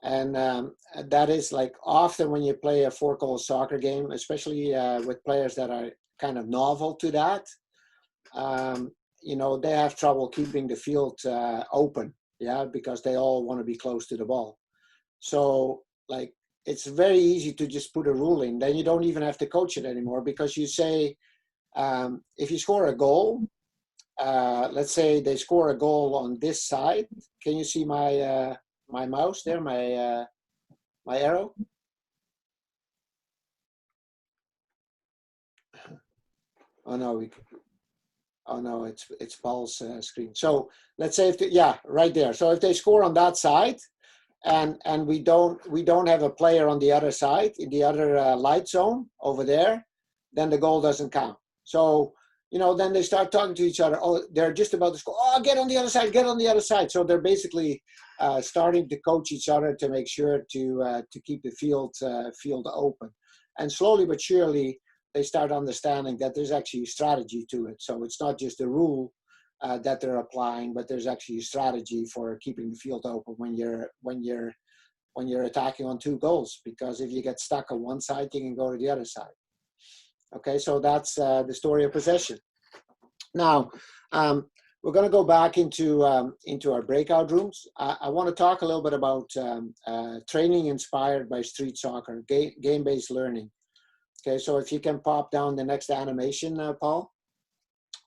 And that is, like, often when you play a 4-goal soccer game, especially with players that are kind of novel to that, they have trouble keeping the field open, yeah, because they all want to be close to the ball. So, like, it's very easy to just put a rule in. Then you don't even have to coach it anymore, because you say, if you score a goal, let's say they score a goal on this side. Can you see my mouse there, my arrow? Oh no, it's Paul's screen. So let's say right there. So if they score on that side, and we don't have a player on the other side, in the other light zone over there, then the goal doesn't count. So then they start talking to each other. Oh, they're just about to score. Oh, get on the other side, get on the other side. So they're basically starting to coach each other to make sure to keep the field open. And slowly but surely, they start understanding that there's actually strategy to it. So it's not just a rule that they're applying, but there's actually a strategy for keeping the field open when you're attacking on 2 goals. Because if you get stuck on one side, you can go to the other side. Okay, so that's the story of possession. Now, we're going to go back into our breakout rooms. I want to talk a little bit about training inspired by street soccer, game-based learning. Okay, so if you can pop down the next animation, Paul.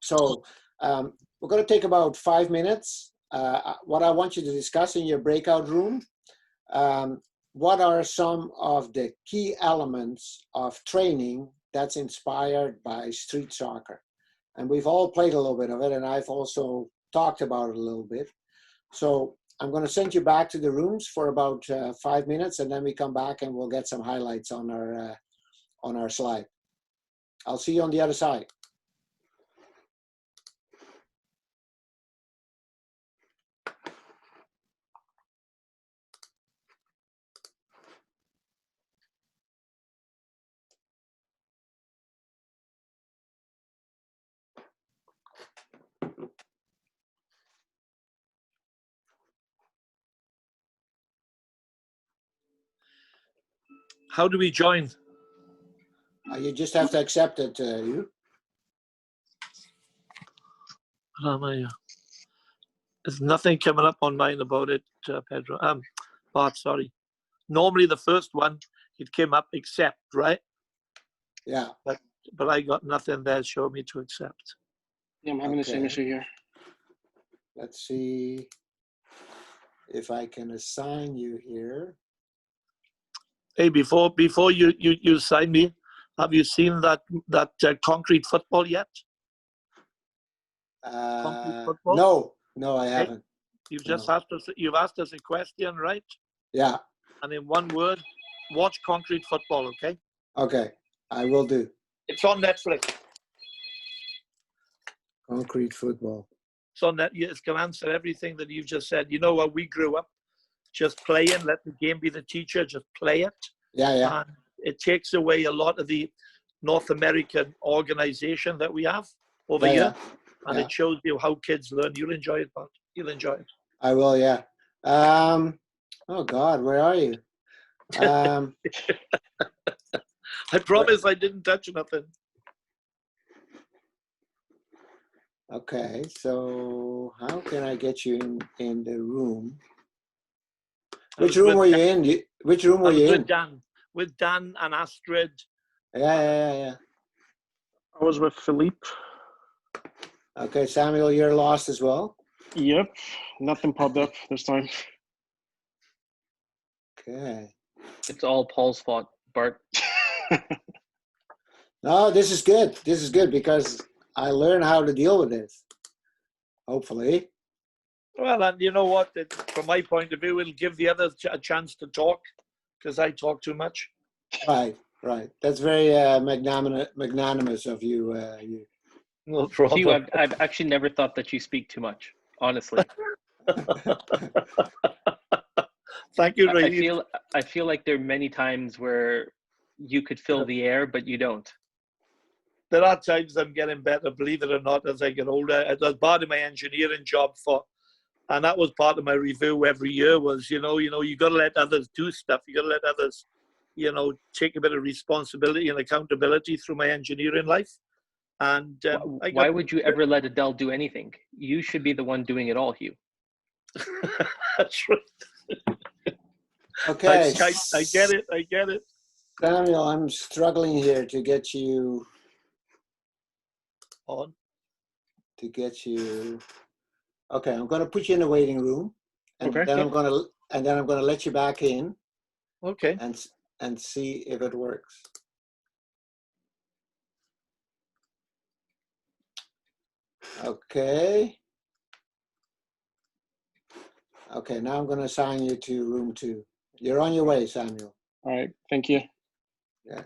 So we're going to take about 5 minutes. What I want you to discuss in your breakout room, what are some of the key elements of training that's inspired by street soccer? And we've all played a little bit of it, and I've also talked about it a little bit. So I'm going to send you back to the rooms for about 5 minutes, and then we come back and we'll get some highlights on our slide. I'll see you on the other side. How do we join? You just have to accept it, you. There's nothing coming up on mine about it, Pedro. Bart, sorry. Normally the first one, it came up accept, right? Yeah. But I got nothing there showing me to accept. Yeah, I'm having the same issue here. Let's see if I can assign you here. Hey, before you sign me, have you seen that concrete football yet? Concrete football? No, I haven't. You've just asked us a question, right? Yeah. And in one word, watch concrete football, okay? Okay, I will do. It's on Netflix. Concrete football. It's on that. It can answer everything that you've just said. You know what? We grew up just playing. Let the game be the teacher. Just play it. Yeah. And it takes away a lot of the North American organization that we have over here. And it shows you how kids learn. You'll enjoy it, Bart. You'll enjoy it. I will, yeah. Oh, God, where are you? I promise I didn't touch nothing. Okay, so how can I get you in the room? Which room were you in? Which room were you in? With Dan and Astrid. Yeah. I was with Philippe. Okay, Samuel, you're lost as well? Yep, nothing popped up this time. Okay. It's all Paul's fault, Bart. No, this is good. This is good because I learn how to deal with this. Hopefully. Well, and you know what? From my point of view, it'll give the others a chance to talk because I talk too much. Right. That's very magnanimous of you. No problem. Hugh, I've actually never thought that you speak too much, honestly. Thank you, Ray. I feel like there are many times where you could fill the air, but you don't. There are times I'm getting better, believe it or not, as I get older. It was part of my engineering job and that was part of my review every year was, you got to let others do stuff. You got to let others, take a bit of responsibility and accountability through my engineering life. And why would you ever let Adele do anything? You should be the one doing it all, Hugh. That's right. Okay. I get it. Samuel, I'm struggling here to get you on. Okay, I'm going to put you in the waiting room, and then I'm going to let you back in. Okay. And see if it works. Okay. Okay, now I'm going to assign you to room 2. You're on your way, Samuel. All right, thank you. Yeah.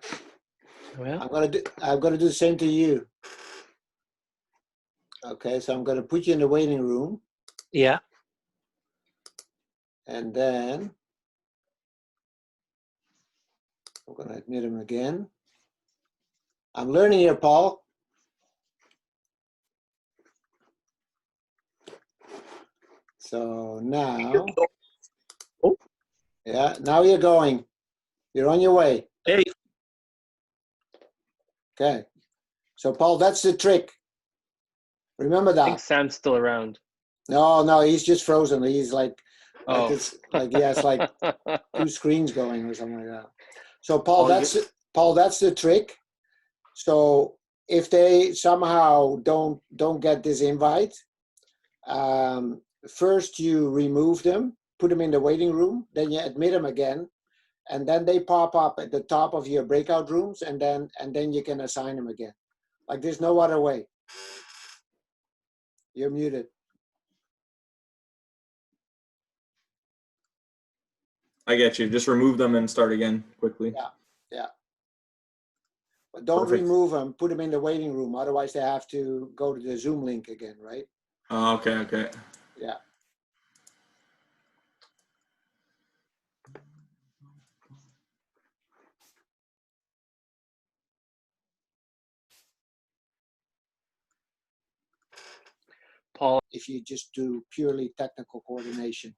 Well, I'm going to do the same to you. Okay, so I'm going to put you in the waiting room. Yeah. And then I'm going to admit him again. I'm learning here, Paul. So now, Oh. yeah, now you're going. You're on your way. Hey, Okay. So Paul, that's the trick. Remember I think that. Sam's still around. No, he's just frozen. He's like Oh. it's like he has like 2 screens going or something like that. So Paul, Oh, that's the trick. So if they somehow don't get this invite, first you remove them, put them in the waiting room, then you admit them again, and then they pop up at the top of your breakout rooms, and then you can assign them again. Like there's no other way. You're muted. I get you. Just remove them and start again quickly. Yeah. But don't Perfect. remove them, put them in the waiting room. Otherwise they have to go to the Zoom link again, right? Oh, okay. Yeah. Paul, If you just do purely technical coordination.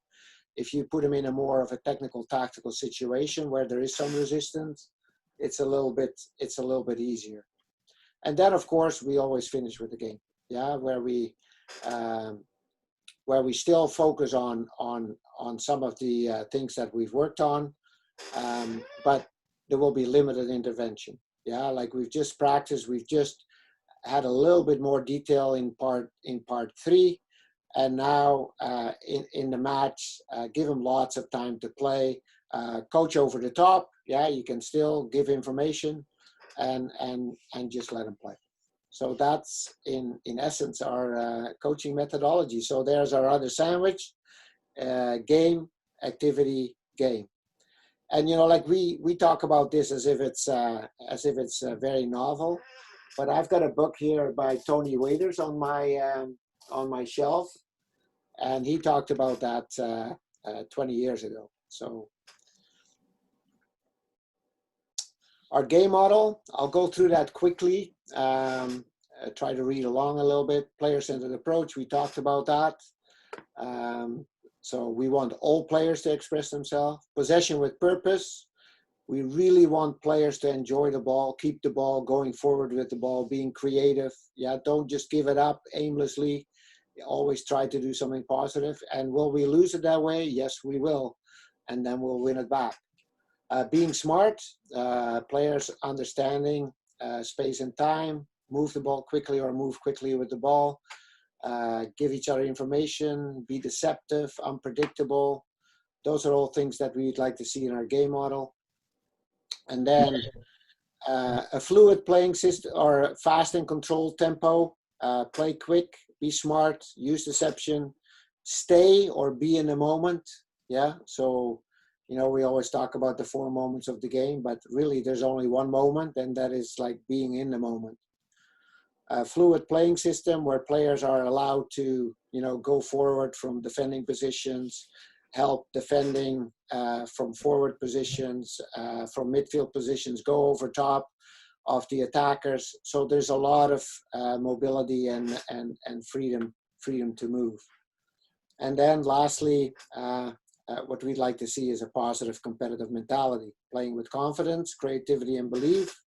If you put them in a more of a technical tactical situation where there is some resistance, it's a little bit easier. And then of course we always finish with the game. Yeah, where we still focus on some of the things that we've worked on, but there will be limited intervention. Yeah, like we've just practiced, we've just had a little bit more detail in part 3, and now in the match, give them lots of time to play. Coach over the top. Yeah, you can still give information, and just let them play. So that's in essence our coaching methodology. So there's our other sandwich: game, activity, game. And like we talk about this as if it's very novel, but I've got a book here by Tony Waiters on my shelf, and he talked about that 20 years ago. So our game model, I'll go through that quickly. Try to read along a little bit. Player-centered approach, we talked about that. So we want all players to express themselves. Possession with purpose. We really want players to enjoy the ball, keep the ball, going forward with the ball, being creative. Yeah, don't just give it up aimlessly. Always try to do something positive. And will we lose it that way? Yes, we will. And then we'll win it back. Being smart, players understanding space and time, move the ball quickly or move quickly with the ball, give each other information, be deceptive, unpredictable. Those are all things that we'd like to see in our game model. And then a fluid playing system, or fast and controlled tempo, play quick, be smart, use deception, stay or be in the moment. Yeah, so we always talk about the 4 moments of the game, but really there's only one moment, and that is like being in the moment. A fluid playing system where players are allowed to, go forward from defending positions, help defending from forward positions, from midfield positions, go over top of the attackers. So there's a lot of mobility and freedom to move. And then lastly, what we'd like to see is a positive competitive mentality, playing with confidence, creativity, and belief.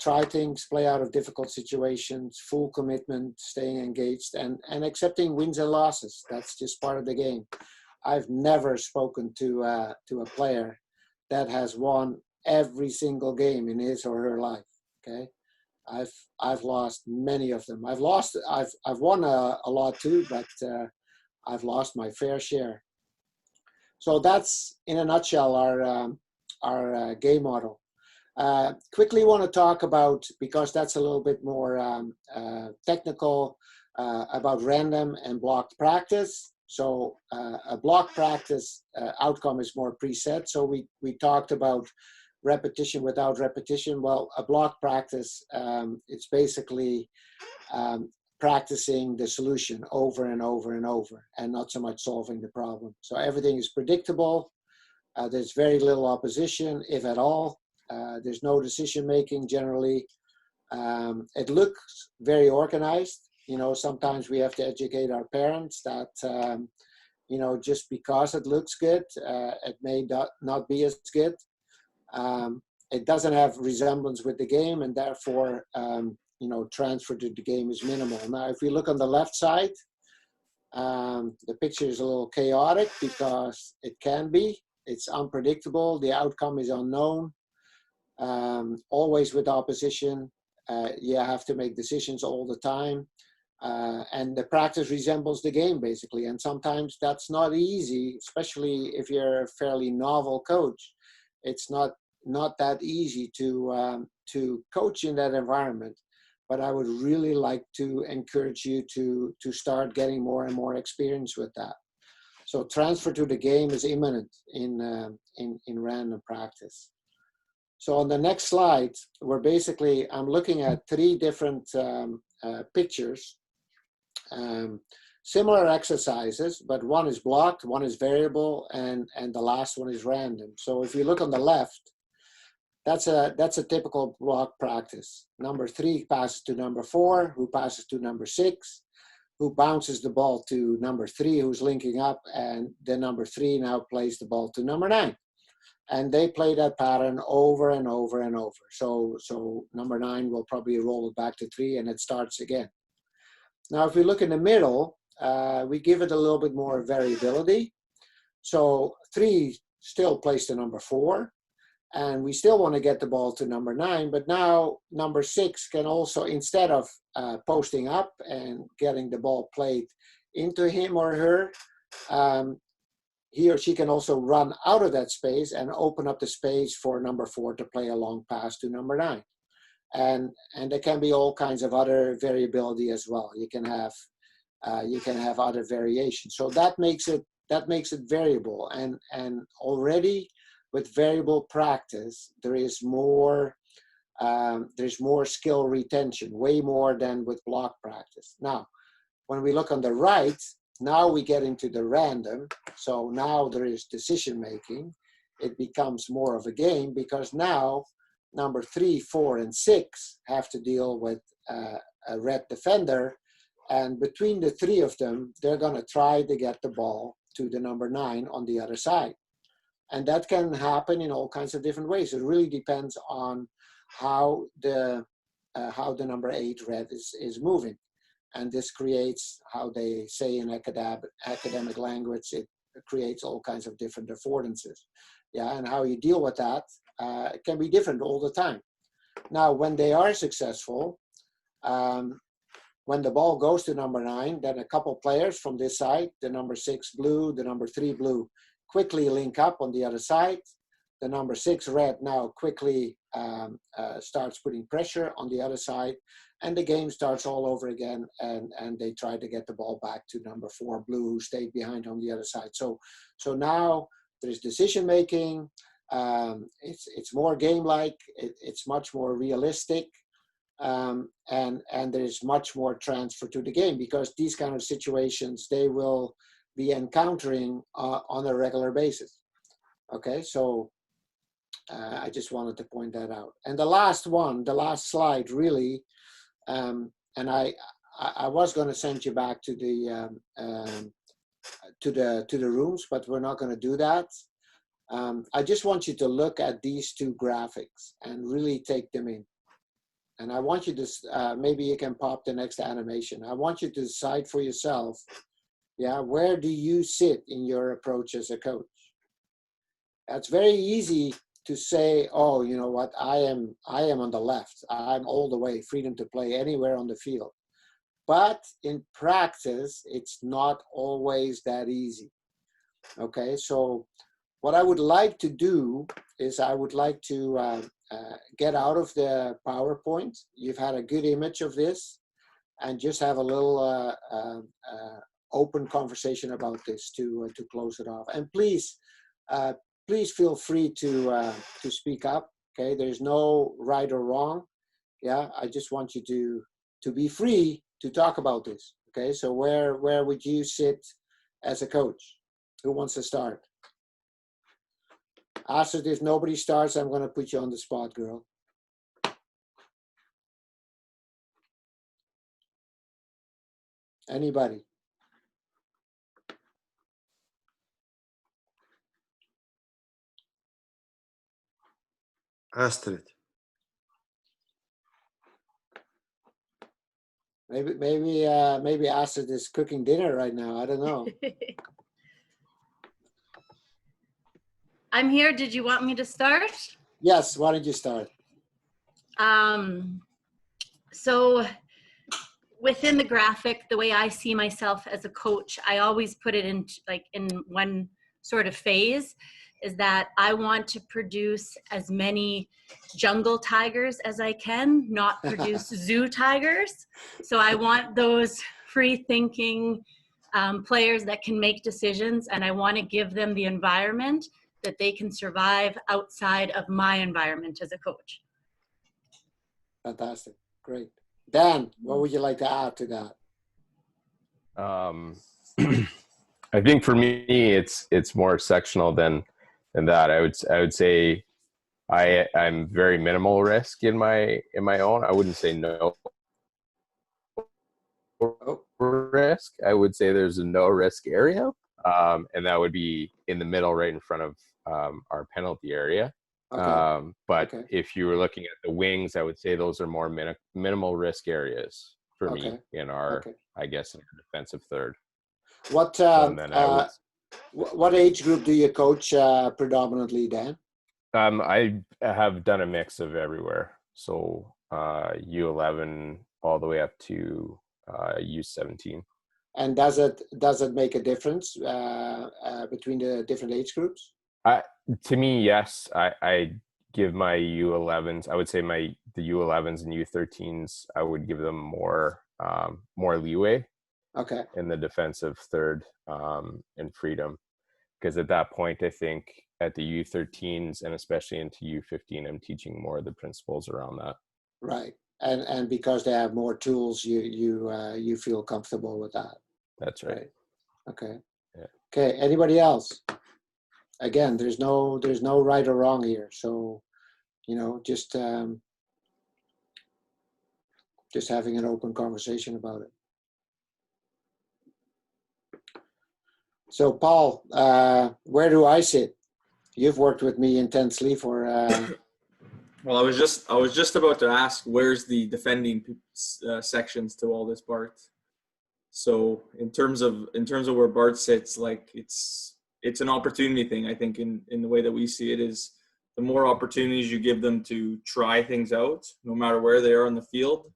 Try things, play out of difficult situations, full commitment, staying engaged, and accepting wins and losses. That's just part of the game. I've never spoken to a player that has won every single game in his or her life. Okay, I've lost many of them. I've won a lot too, but I've lost my fair share. So that's in a nutshell our game model. Quickly want to talk about, because that's a little bit more technical, about random and blocked practice. So a block practice outcome is more preset. So we talked about repetition without repetition. Well, a block practice, it's basically practicing the solution over and over and over, and not so much solving the problem. So everything is predictable. There's very little opposition, if at all. There's no decision making generally. It looks very organized. You know, sometimes we have to educate our parents that, you know, just because it looks good, it may not be as good. It doesn't have resemblance with the game, and therefore, you know, transfer to the game is minimal. Now, if we look on the left side, the picture is a little chaotic because it can be. It's unpredictable. The outcome is unknown. Always with opposition. You have to make decisions all the time. And the practice resembles the game, basically. And sometimes that's not easy, especially if you're a fairly novel coach. It's not that easy to coach in that environment. But I would really like to encourage you to start getting more and more experience with that. So transfer to the game is imminent in random practice. So on the next slide, I'm looking at 3 different pictures, similar exercises, but one is blocked, one is variable, and the last one is random. So if you look on the left, that's a typical block practice. Number 3 passes to number 4, who passes to number 6, who bounces the ball to number 3, who's linking up, and then number 3 now plays the ball to number 9. And they play that pattern over and over and over. So number 9 will probably roll it back to 3, and it starts again. Now, if we look in the middle, we give it a little bit more variability. So 3 still plays to number 4. And we still want to get the ball to number 9, but now number 6 can also, instead of posting up and getting the ball played into him or her, he or she can also run out of that space and open up the space for number 4 to play a long pass to number 9. And there can be all kinds of other variability as well. You can have other variations. So that makes it variable. And already, with variable practice, there's more skill retention, way more than with block practice. Now, when we look on the right, now we get into the random. So now there is decision making. It becomes more of a game because now number 3, 4, and 6 have to deal with a red defender, and between the 3 of them, they're going to try to get the ball to the number 9 on the other side. And that can happen in all kinds of different ways. It really depends on how the number 8 red is moving. And this creates, how they say in academic language, it creates all kinds of different affordances. Yeah, and how you deal with that can be different all the time. Now, when they are successful, when the ball goes to number 9, then a couple players from this side, the number 6 blue, the number 3 blue, quickly link up on the other side. The number 6 red now quickly starts putting pressure on the other side, and the game starts all over again, and they try to get the ball back to number 4 blue, who stayed behind on the other side. So now there's decision making. It's more game-like. It's much more realistic, and there's much more transfer to the game, because these kind of situations they will be encountering on a regular basis. Okay, so I just wanted to point that out. And the last slide, really, and I was going to send you back to the rooms, but we're not going to do that. I just want you to look at these 2 graphics and really take them in. And I want you to, maybe you can pop the next animation. I want you to decide for yourself, yeah, where do you sit in your approach as a coach? It's very easy to say, oh, you know what, I am on the left. I'm all the way, freedom to play anywhere on the field. But in practice, it's not always that easy. Okay, so what I would like to do is I would like to get out of the PowerPoint. You've had a good image of this, and just have a little open conversation about this to close it off. And please feel free to speak up. Okay, there's no right or wrong. Yeah, I just want you to be free to talk about this. Okay, so where would you sit as a coach? Who wants to start? Astrid, if nobody starts, I'm going to put you on the spot, girl. Anybody? Astrid. Maybe Astrid is cooking dinner right now. I don't know. I'm here. Did you want me to start? Yes, why don't you start? So within the graphic, the way I see myself as a coach, I always put it in one sort of phase, is that I want to produce as many jungle tigers as I can, not produce zoo tigers. So I want those free-thinking players that can make decisions, and I want to give them the environment that they can survive outside of my environment as a coach. Fantastic. Great. Dan, what would you like to add to that? I think for me, it's more sectional than that. I would say I'm very minimal risk in my own. I wouldn't say no risk. I would say there's a no risk area, and that would be in the middle, right in front of our penalty area. Okay. But Okay. if you were looking at the wings, I would say those are more minimal risk areas for me in our, I guess, in our defensive third. What what age group do you coach predominantly, Dan? I have done a mix of everywhere. So U11 all the way up to U17. And does it make a difference between the different age groups? To me, yes. I give my U11s. I would say the U11s and U13s. I would give them more leeway. Okay. In the defensive third and freedom, because at that point, I think at the U13s and especially into U15, I'm teaching more of the principles around that. Right, and because they have more tools, you feel comfortable with that. That's right. Okay. Yeah. Okay. Anybody else? Again, there's no right or wrong here, so just having an open conversation about it. So, Paul, where do I sit? You've worked with me intensely for. Well, I was just about to ask, where's the defending sections to all this, Bart? So, in terms of where Bart sits, like it's an opportunity thing. I think in the way that we see it is, the more opportunities you give them to try things out, no matter where they are on the field.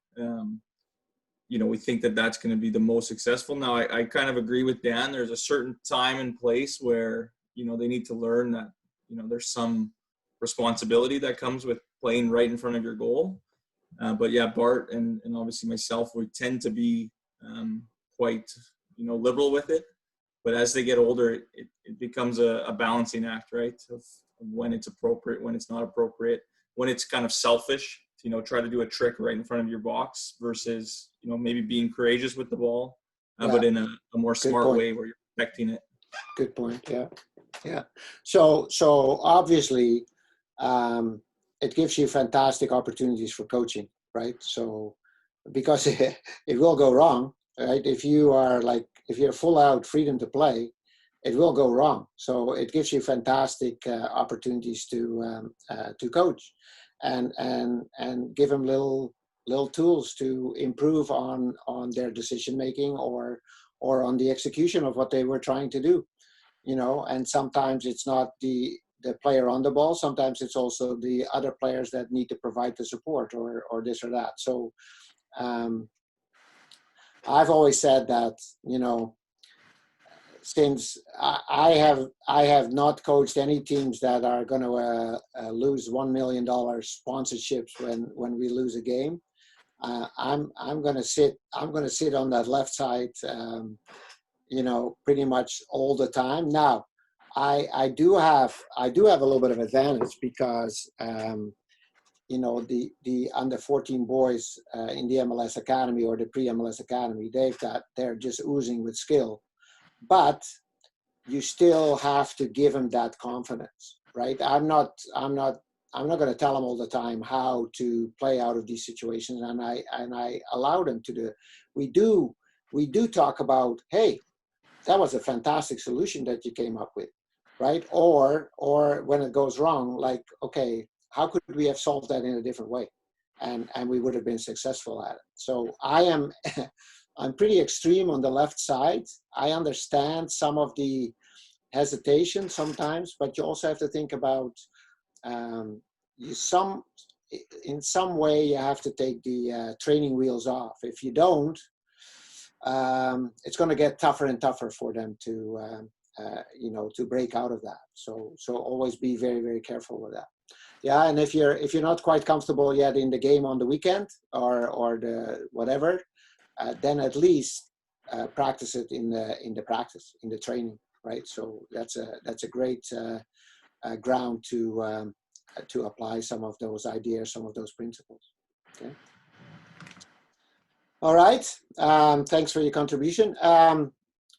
We think that that's going to be the most successful. Now, I kind of agree with Dan. There's a certain time and place where, they need to learn that, there's some responsibility that comes with playing right in front of your goal. But yeah, Bart and obviously myself, we tend to be quite, liberal with it. But as they get older, it becomes a balancing act, right? Of when it's appropriate, when it's not appropriate, when it's kind of selfish, try to do a trick right in front of your box versus, maybe being courageous with the ball, but in a more smart way where you're protecting it. Good point. Yeah. Yeah. So obviously, it gives you fantastic opportunities for coaching, right? So, because it will go wrong, right? If you're full out freedom to play, it will go wrong. So it gives you fantastic opportunities to coach, and give them little tools to improve on their decision making or on the execution of what they were trying to do. And sometimes it's not the player on the ball. Sometimes it's also the other players that need to provide the support or this or that. So I've always said that, since I have not coached any teams that are going to lose $1 million sponsorships when we lose a game, I'm going to sit on that left side, pretty much all the time. Now, I do have a little bit of advantage because the under 14 boys in the MLS Academy or the pre-MLS Academy, they're just oozing with skill. But you still have to give them that confidence. right? I'm not going to tell them all the time how to play out of these situations, and I allow them to do it. We do talk about, hey, that was a fantastic solution that you came up with, right? Or when it goes wrong, like, okay, how could we have solved that in a different way, and we would have been successful at it. So I'm pretty extreme on the left side. I understand some of the hesitation sometimes, but you also have to think about in some way you have to take the training wheels off. If you don't, it's going to get tougher and tougher for them to to break out of that. So always be very, very careful with that. Yeah, and if you're not quite comfortable yet in the game on the weekend or the whatever, then at least practice it in the training, right? So that's a great ground to apply some of those ideas, some of those principles. Okay. All right. Thanks for your contribution.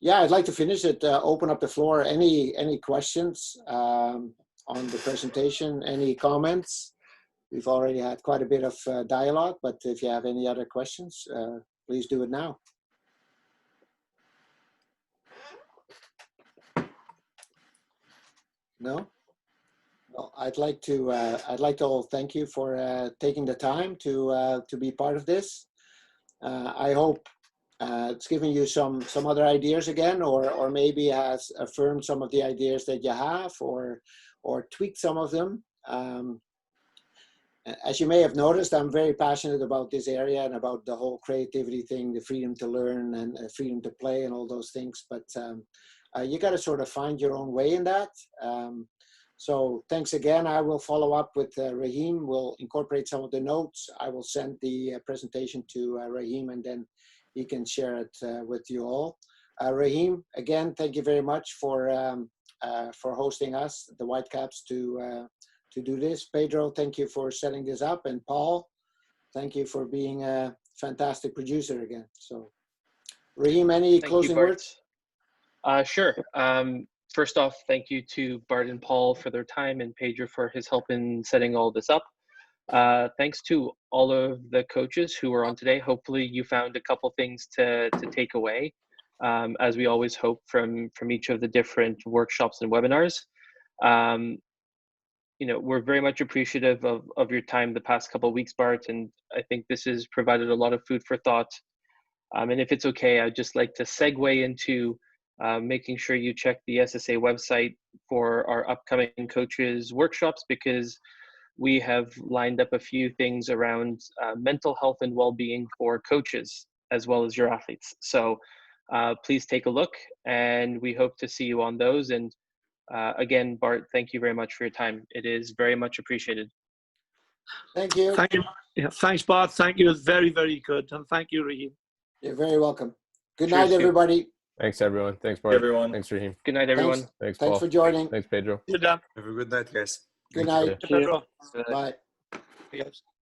Yeah, I'd like to finish it. Open up the floor. Any questions on the presentation? Any comments? We've already had quite a bit of dialogue, but if you have any other questions, please do it now. No? Well, I'd like to all thank you for taking the time to be part of this. I hope it's given you some other ideas again, or maybe has affirmed some of the ideas that you have, or tweaked some of them. As you may have noticed, I'm very passionate about this area and about the whole creativity thing, the freedom to learn and freedom to play and all those things. But you got to sort of find your own way in that. So thanks again. I will follow up with Raheem. We'll incorporate some of the notes. I will send the presentation to Raheem, and then he can share it with you all. Raheem, again, thank you very much for hosting us, the Whitecaps, to do this. Pedro, thank you for setting this up. And Paul, thank you for being a fantastic producer again. So Raheem, any closing words? Sure. First off, thank you to Bart and Paul for their time, and Pedro for his help in setting all this up. Thanks to all of the coaches who were on today. Hopefully you found a couple things to take away, as we always hope from each of the different workshops and webinars. We're very much appreciative of your time the past couple of weeks, Bart, and I think this has provided a lot of food for thought. And if it's okay, I'd just like to segue into making sure you check the SSA website for our upcoming coaches workshops, because we have lined up a few things around mental health and well-being for coaches as well as your athletes. So please take a look, and we hope to see you on those. And again, Bart, thank you very much for your time. It is very much appreciated. Thank you. Thank you. Yeah, thanks, Bart. Thank you. It's very, very good. And thank you, Raheem. You're very welcome. Good Cheers, night, everybody. Thanks, everyone. Thanks, Bart. Everyone. Thanks, Raheem. Good night, everyone. Thanks, Thanks Paul. for joining. Thanks, Pedro. You're done. Have a good night, guys. Good Thank you. night. Pedro. Bye. Yes.